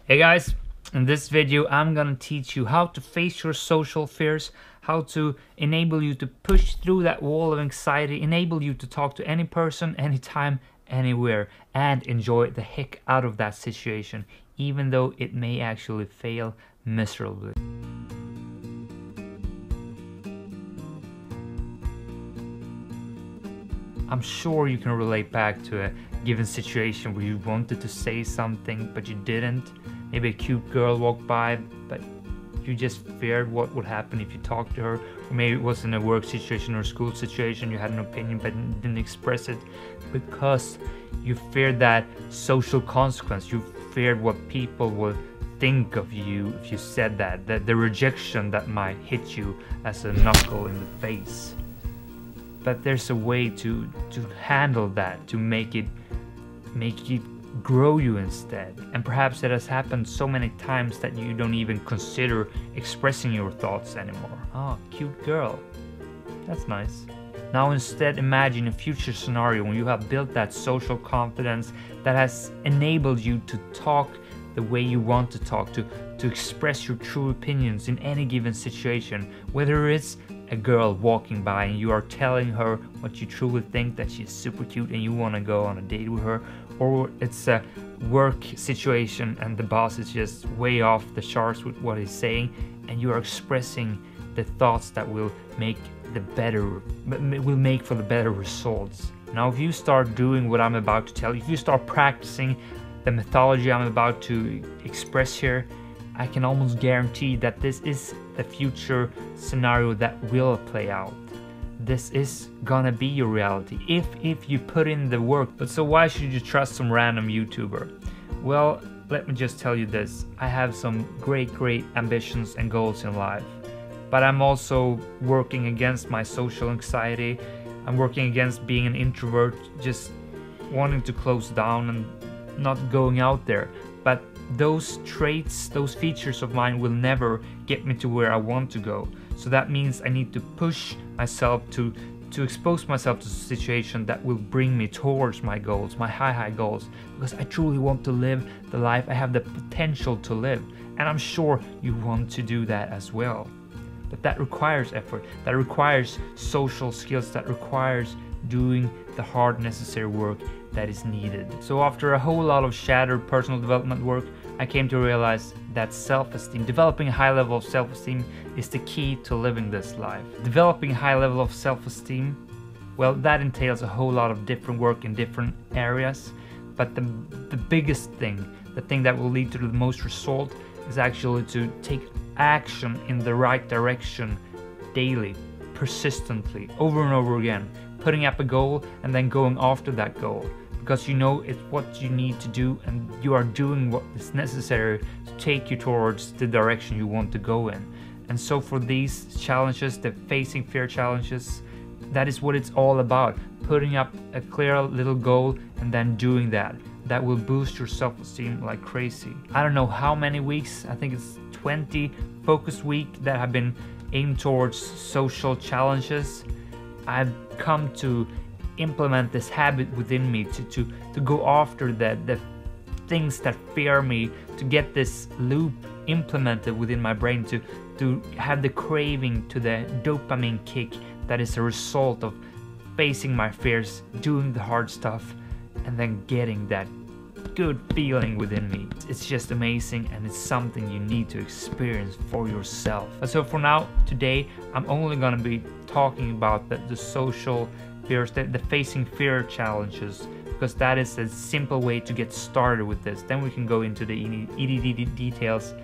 Hey guys, in this video I'm gonna teach you how to face your social fears, how to enable you to push through that wall of anxiety, enable you to talk to any person, anytime, anywhere, and enjoy the heck out of that situation, even though it may actually fail miserably. I'm sure you can relate back to a given situation where you wanted to say something but you didn't. Maybe a cute girl walked by but you just feared what would happen if you talked to her. Or maybe it was in a work situation or a school situation, you had an opinion but didn't express it because you feared that social consequence. You feared what people would think of you if you said that the rejection that might hit you as a knuckle in the face. But there's a way to handle that, to make it grow you instead. And perhaps it has happened so many times that you don't even consider expressing your thoughts anymore. Oh, cute girl. That's nice. Now instead imagine a future scenario when you have built that social confidence that has enabled you to talk the way you want to talk, to express your true opinions in any given situation, whether it's a girl walking by and you are telling her what you truly think, that she's super cute and you want to go on a date with her, or it's a work situation and the boss is just way off the charts with what he's saying and you are expressing the thoughts that will make for the better results. Now if you start doing what I'm about to tell you, if you start practicing the methodology I'm about to express here, I can almost guarantee that this is the future scenario that will play out. This is gonna be your reality if you put in the work. But so why should you trust some random YouTuber? Well, let me just tell you this. I have some great ambitions and goals in life. But I'm also working against my social anxiety. I'm working against being an introvert, just wanting to close down and not going out there. But those traits, those features of mine will never get me to where I want to go. So that means I need to push myself to expose myself to a situation that will bring me towards my goals, my high goals, because I truly want to live the life I have the potential to live. And I'm sure you want to do that as well. But that requires effort, that requires social skills, that requires doing the hard necessary work that is needed. So after a whole lot of shattered personal development work, I came to realize that self-esteem, developing a high level of self-esteem is the key to living this life. Developing a high level of self-esteem, well, that entails a whole lot of different work in different areas, but the biggest thing, the thing that will lead to the most result is actually to take action in the right direction daily, persistently, over and over again, putting up a goal and then going after that goal. Because you know it's what you need to do and you are doing what is necessary to take you towards the direction you want to go in. And so for these challenges, the facing fear challenges, that is what it's all about. Putting up a clear little goal and then doing that. That will boost your self-esteem like crazy. I don't know how many weeks, I think it's 20 focus weeks that have been aimed towards social challenges. I've come to implement this habit within me to go after the things that fear me, to get this loop implemented within my brain, to have the craving to the dopamine kick that is a result of facing my fears, doing the hard stuff, and then getting that good feeling within me. It's just amazing and it's something you need to experience for yourself. So for now, today, I'm only gonna be talking about the social fears, the facing fear challenges, because that is a simple way to get started with this. Then we can go into the details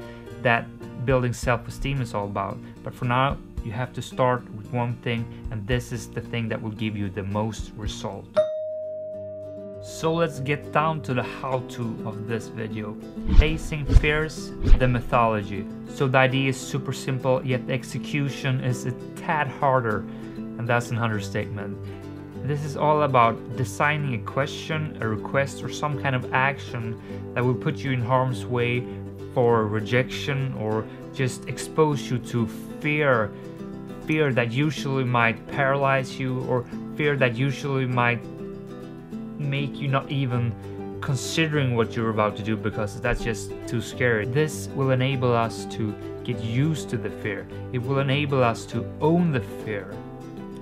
that building self-esteem is all about. But for now, you have to start with one thing, and this is the thing that will give you the most result. So let's get down to the how-to of this video. Facing fears, the methodology. So the idea is super simple, yet the execution is a tad harder, and that's an understatement. This is all about designing a question, a request, or some kind of action that will put you in harm's way for rejection or just expose you to fear that usually might paralyze you, or fear that usually might make you not even considering what you're about to do because that's just too scary. This will enable us to get used to the fear. It will enable us to own the fear.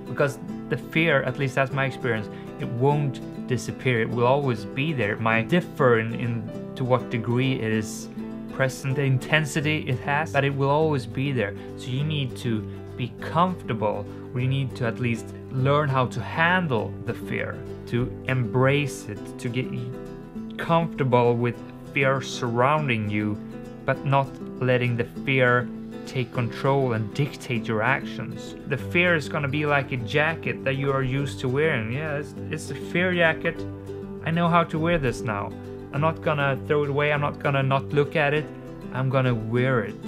Because the fear, at least that's my experience, it won't disappear. It will always be there. It might differ in to what degree it is present, the intensity it has, but it will always be there. So you need to be comfortable, or you need to at least learn how to handle the fear, to embrace it, to get comfortable with fear surrounding you, but not letting the fear take control and dictate your actions. The fear is gonna be like a jacket that you are used to wearing. Yeah, it's a fear jacket. I know how to wear this now. I'm not gonna throw it away. I'm not gonna not look at it. I'm gonna wear it,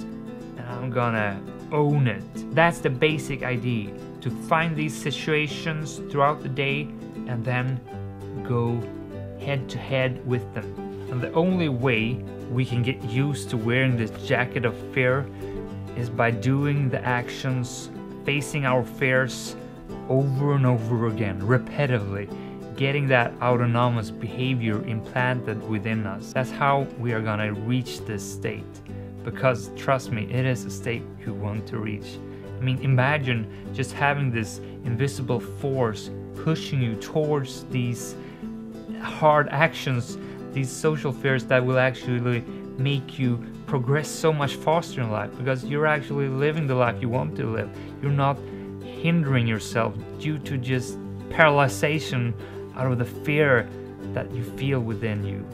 and I'm gonna own it. That's the basic idea, to find these situations throughout the day and then go head to head with them. And the only way we can get used to wearing this jacket of fear is by doing the actions, facing our fears over and over again, repetitively, getting that autonomous behavior implanted within us. That's how we are gonna reach this state. Because trust me, it is a state you want to reach. I mean, imagine just having this invisible force pushing you towards these hard actions, these social fears that will actually make you progress so much faster in life, because you're actually living the life you want to live. You're not hindering yourself due to just paralyzation out of the fear that you feel within you.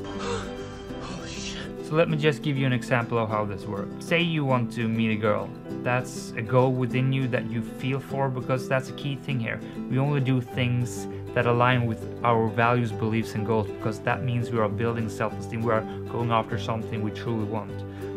So let me just give you an example of how this works. Say you want to meet a girl. That's a goal within you that you feel for, because that's a key thing here. We only do things that align with our values, beliefs, and goals, because that means we are building self-esteem. We are going after something we truly want.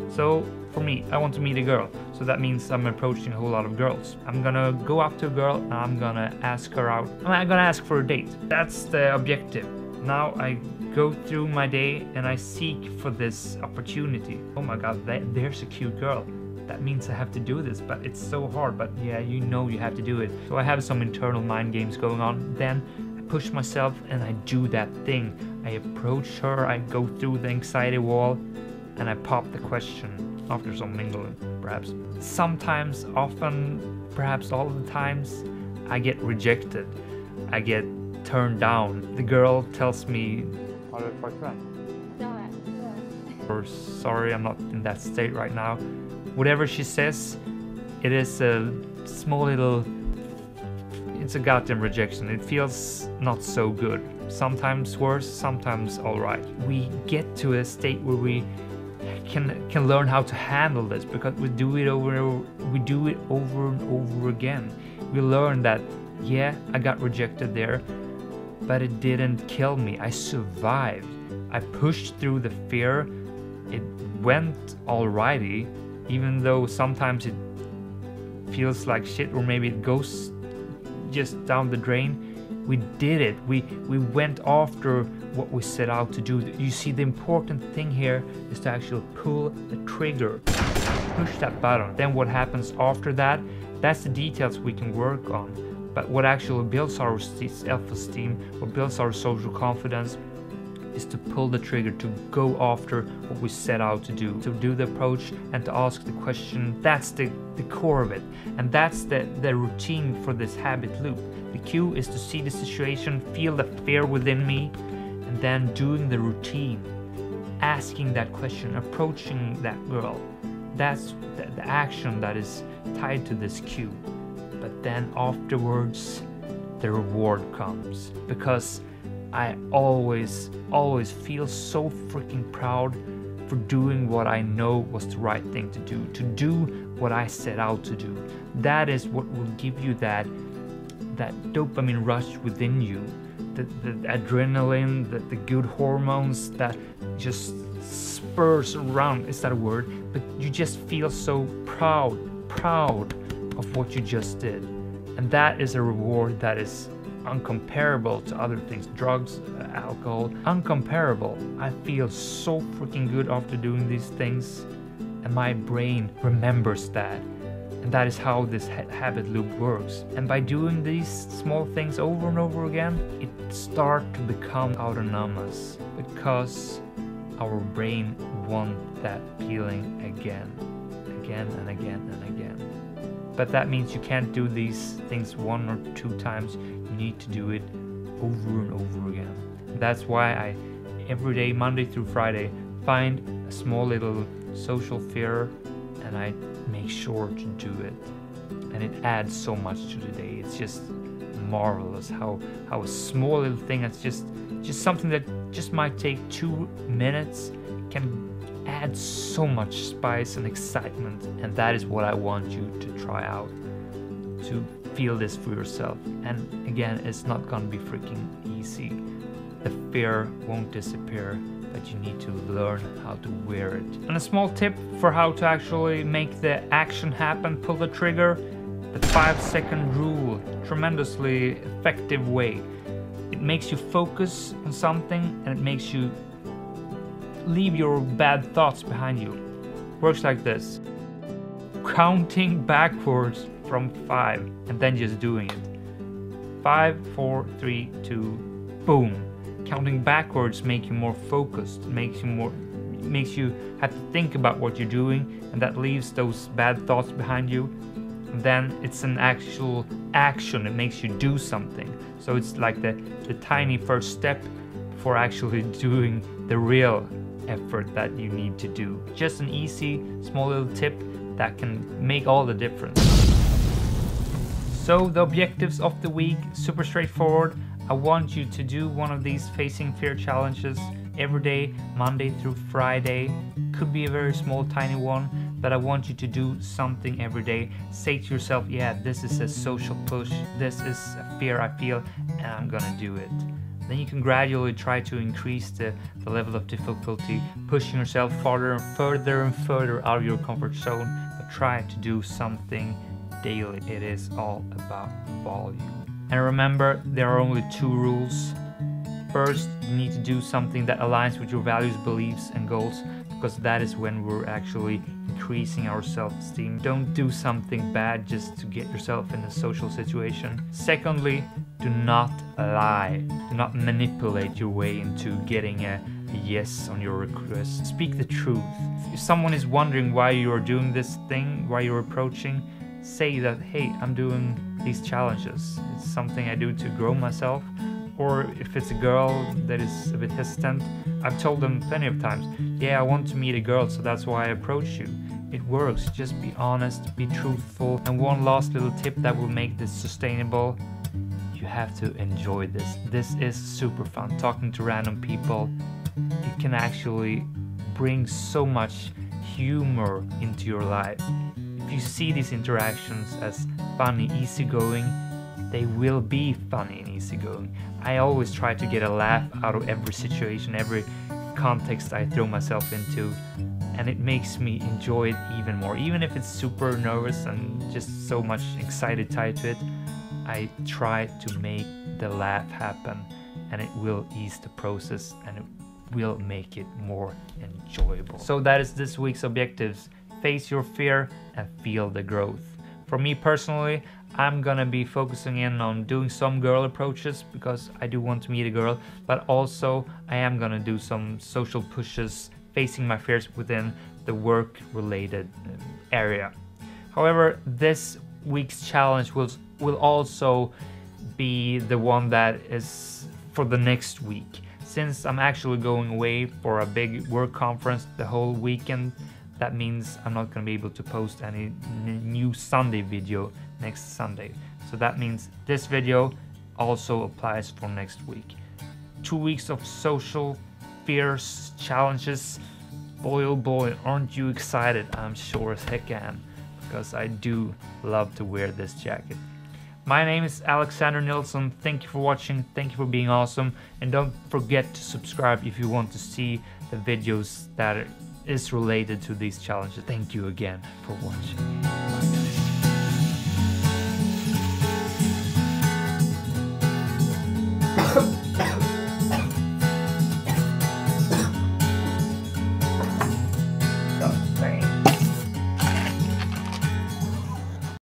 So for me, I want to meet a girl. So that means I'm approaching a whole lot of girls. I'm gonna go up to a girl and I'm gonna ask her out. I'm gonna ask for a date. That's the objective. Now I go through my day and I seek for this opportunity. Oh my god, there's a cute girl. That means I have to do this, but it's so hard. But yeah, you know you have to do it. So I have some internal mind games going on. Then I push myself and I do that thing. I approach her, I go through the anxiety wall, and I pop the question after some mingling, perhaps. Sometimes, often, perhaps all of the times, I get rejected. I get turned down. The girl tells me, or sorry, I'm not in that state right now. Whatever she says, it is a small little, it's a goddamn rejection. It feels not so good. Sometimes worse, sometimes alright. We get to a state where we can learn how to handle this, because we do it over and over again. We learn that, yeah, I got rejected there, but it didn't kill me. I survived. I pushed through the fear. It went alrighty, even though sometimes it feels like shit, or maybe it goes just down the drain. We did it. We went after what we set out to do. You see, the important thing here is to actually pull the trigger, push that button. Then what happens after that, that's the details we can work on. But what actually builds our self-esteem, what builds our social confidence, is to pull the trigger, to go after what we set out to do the approach and to ask the question. That's the core of it. And that's the routine for this habit loop. The cue is to see the situation, feel the fear within me, and then doing the routine, asking that question, approaching that girl. That's the action that is tied to this cue. But then afterwards, the reward comes, because I always feel so freaking proud for doing what I know was the right thing to do what I set out to do. That is what will give you that dopamine rush within you, the adrenaline, the good hormones that just spurs around. Is that a word? But you just feel so proud of what you just did. And that is a reward that is uncomparable to other things, drugs, alcohol, uncomparable. I feel so freaking good after doing these things, and my brain remembers that, And that is how this habit loop works. And by doing these small things over and over again, it starts to become autonomous, because our brain wants that feeling again and again and again. But that means you can't do these things 1 or 2 times. You need to do it over and over again. That's why I, every day, Monday through Friday, find a small little social fear and I make sure to do it. And it adds so much to the day. It's just marvelous how a small little thing that's just something that just might take 2 minutes can add so much spice and excitement. And that is what I want you to try out, to feel this for yourself. And again, it's not gonna be freaking easy. The fear won't disappear, but you need to learn how to wear it. And a small tip for how to actually make the action happen, pull the trigger, the 5-second rule, tremendously effective way. It makes you focus on something and it makes you leave your bad thoughts behind you. Works like this: counting backwards from 5 and then just doing it. 5, 4, 3, 2, boom. Counting backwards makes you more focused, makes you have to think about what you're doing, and that leaves those bad thoughts behind you. And then it's an actual action. It makes you do something. So it's like the tiny first step before actually doing the real effort that you need to do. Just an easy, small little tip that can make all the difference. So the objectives of the week, super straightforward. I want you to do one of these facing fear challenges every day, Monday through Friday. Could be a very small, tiny one, but I want you to do something every day. Say to yourself, yeah, this is a social push, this is a fear I feel, and I'm gonna do it. Then you can gradually try to increase the level of difficulty, pushing yourself farther and further out of your comfort zone, but try to do something daily. It is all about volume. And remember, there are only 2 rules. First, you need to do something that aligns with your values, beliefs, and goals, because that is when we're actually increasing our self-esteem. Don't do something bad just to get yourself in a social situation. Secondly, do not lie. Do not manipulate your way into getting a yes on your request. Speak the truth. If someone is wondering why you're doing this thing, why you're approaching, say that, hey, I'm doing these challenges. It's something I do to grow myself. Or if it's a girl that is a bit hesitant, I've told them plenty of times, yeah, I want to meet a girl, so that's why I approach you. It works. Just be honest, be truthful. And one last little tip that will make this sustainable: you have to enjoy this. This is super fun. Talking to random people, it can actually bring so much humor into your life. If you see these interactions as funny, easygoing, they will be funny and easygoing. I always try to get a laugh out of every situation, every context I throw myself into, and it makes me enjoy it even more. Even if it's super nervous and just so much anxiety tied to it, I try to make the laugh happen, and it will ease the process and it will make it more enjoyable. So that is this week's objectives. Face your fear and feel the growth. For me personally, I'm gonna be focusing in on doing some girl approaches because I do want to meet a girl, but also I am gonna do some social pushes, facing my fears within the work-related area. However, this week's challenge will also be the one that is for the next week. Since I'm actually going away for a big work conference the whole weekend, that means I'm not going to be able to post any new Sunday video next Sunday. So that means this video also applies for next week. 2 weeks of social fears, challenges. Boy oh boy, aren't you excited? I'm sure as heck am, because I do love to wear this jacket. My name is Alexander Nilsson. Thank you for watching, thank you for being awesome, and don't forget to subscribe if you want to see the videos that is related to these challenges. Thank you again for watching. Bye.